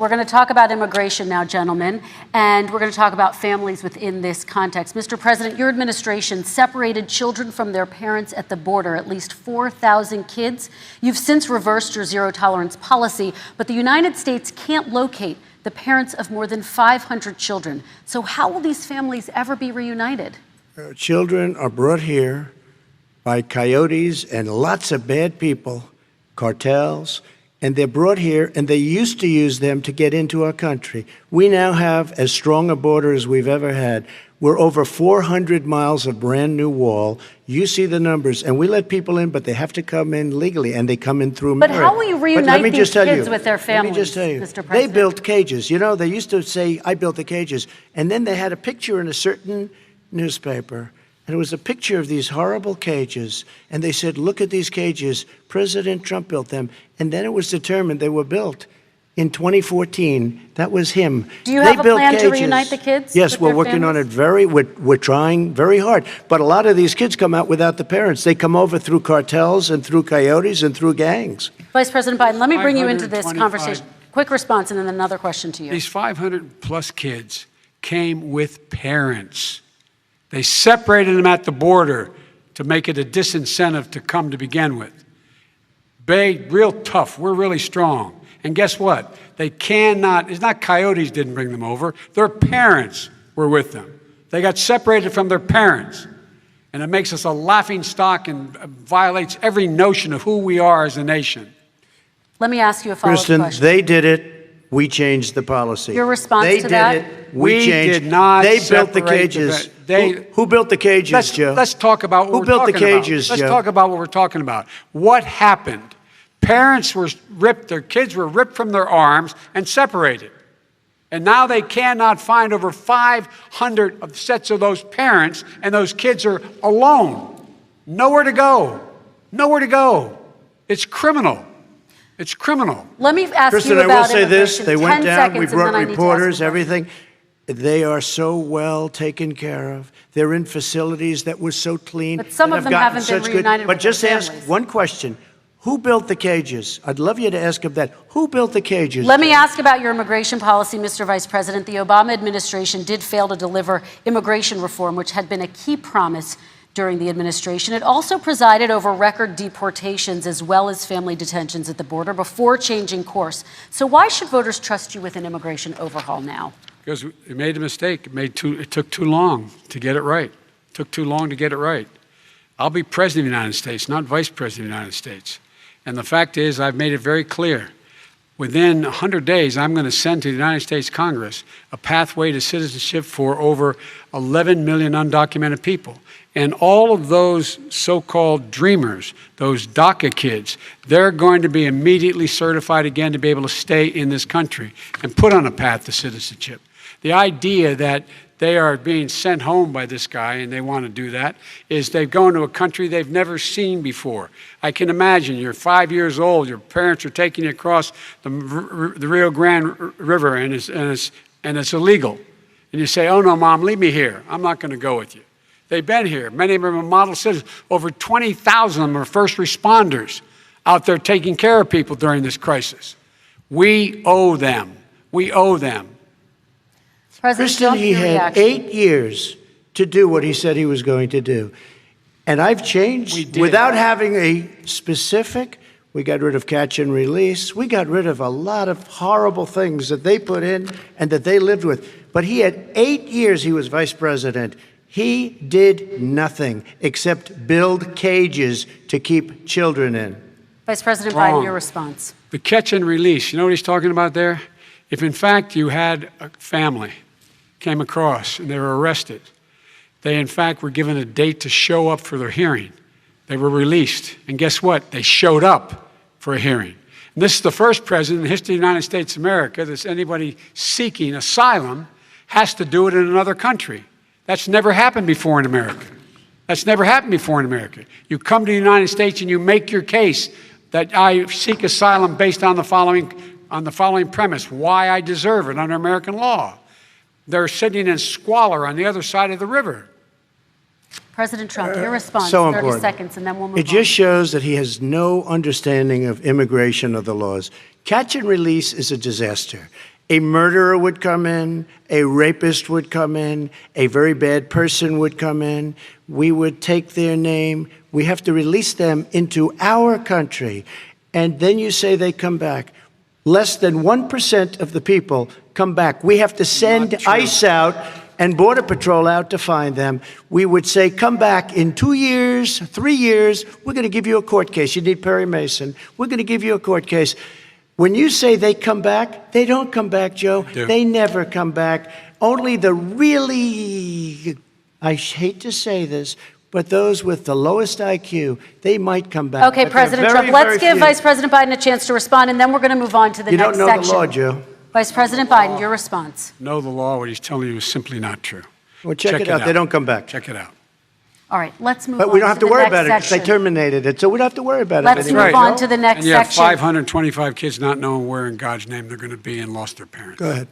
We're going to talk about immigration now, gentlemen, and we're going to talk about families within this context. Mr. President, your administration separated children from their parents at the border, at least 4,000 kids. You've since reversed your zero-tolerance policy, but the United States can't locate the parents of more than 500 children. So how will these families ever be reunited? Children are brought here by coyotes and lots of bad people, cartels, and they're brought here, and they used to use them to get into our country. We now have as strong a border as we've ever had. We're over 400 miles of brand new wall. You see the numbers, and we let people in, but they have to come in legally, and they come in through But merit. how will you reunite these kids with their families, Let me just tell you, Mr. President? they built cages. You know, they used to say, I built the cages, and then they had a picture in a certain newspaper, and it was a picture of these horrible cages, and they said, look at these cages. President Trump built them, and then it was determined they were built in 2014. That was him. Do you have a plan to reunite the kids? Yes, we're working on it we're trying very hard. But a lot of these kids come out without the parents. They come over through cartels and through coyotes and through gangs. Vice President Biden, let me bring you into this conversation. Quick response, and then another question to you. These 500 plus kids came with parents. They separated them at the border to make it a disincentive to come to begin with. Real tough. We're really strong. And guess what? They cannot, it's not coyotes didn't bring them over. Their parents were with them. They got separated from their parents. And it makes us a laughing stock and violates every notion of who we are as a nation. Let me ask you a follow-up Kristen, question. they did it. We changed the policy. Your response they to that? They did it. We changed. Did not They built the separate cages. the Who built the cages, Joe? Let's talk about what Who we're built the talking cages, about. Joe? Let's talk about what we're talking about. What happened? Parents were ripped, their kids were ripped from their arms and separated. And now they cannot find over 500 sets of those parents, and those kids are alone. Nowhere to go. Nowhere to go. It's criminal. It's criminal. Let me ask Kristen, you about I will say this. immigration. They went 10 down. We seconds, and then brought I need to ask reporters, you. everything. They are so well taken care of. They're in facilities that were so clean. But some that of have them gotten haven't been such reunited But with just their ask families. one question. Who built the cages? I'd love you to ask him that. Who built the cages? Let me ask about your immigration policy, Mr. Vice President. The Obama administration did fail to deliver immigration reform, which had been a key promise during the administration. It also presided over record deportations as well as family detentions at the border before changing course. So why should voters trust you with an immigration overhaul now? Because we made a mistake. It took too long to get it right. It took too long to get it right. I'll be president of the United States, not vice president of the United States. And the fact is, I've made it very clear. Within 100 days, I'm going to send to the United States Congress a pathway to citizenship for over 11 million undocumented people. And all of those so-called dreamers, those DACA kids, they're going to be immediately certified again to be able to stay in this country and put on a path to citizenship. The idea that they are being sent home by this guy, and they want to do that, is they've gone to a country they've never seen before. I can imagine you're 5 years old, your parents are taking you across the Rio Grande River, and it's illegal. And you say, oh no, Mom, leave me here. I'm not going to go with you. They've been here. Many of them are model citizens. Over 20,000 of them are first responders out there taking care of people during this crisis. We owe them. We owe them. Kristen, he had 8 years to do what he said he was going to do. And I've changed without having a specific. We got rid of catch and release. We got rid of a lot of horrible things that they put in and that they lived with. But he had 8 years he was vice president. He did nothing except build cages to keep children in. Vice President Biden, your response. The catch and release, you know what he's talking about there? If in fact you had a family came across and they were arrested, they in fact were given a date to show up for their hearing. They were released. And guess what? They showed up for a hearing. And this is the first president in the history of the United States of America that anybody seeking asylum has to do it in another country. That's never happened before in America. That's never happened before in America. You come to the United States and you make your case that I seek asylum based on the following premise, why I deserve it under American law. They're sitting in squalor on the other side of the river. President Trump, your response, so 30 important. seconds, and then we'll move on. It just shows that he has no understanding of immigration or the laws. Catch and release is a disaster. A murderer would come in, a rapist would come in, a very bad person would come in. We would take their name. We have to release them into our country. And then you say they come back. Less than 1% of the people come back. We have to send ICE out and Border Patrol out to find them. We would say, come back in 2 years, 3 years. We're going to give you a court case. You need Perry Mason. We're going to give you a court case. When you say they come back, they don't come back, Joe. They never come back. Only the really, I hate to say this, but those with the lowest IQ, they might come back. Okay, President Trump, let's give Vice President Biden a chance to respond, and then we're going to move on to the next section. You don't know the law, Joe. Vice President Biden, your response. Know the law. What he's telling you is simply not true. Well, check it out. They don't come back. Check it out. All right, let's move on. But we don't have to worry about it because because they terminated it, so we don't have to worry about it Let's anymore. move on to the next And you have section. 525 kids not knowing where in God's name they're going to be and lost their parents. Go ahead.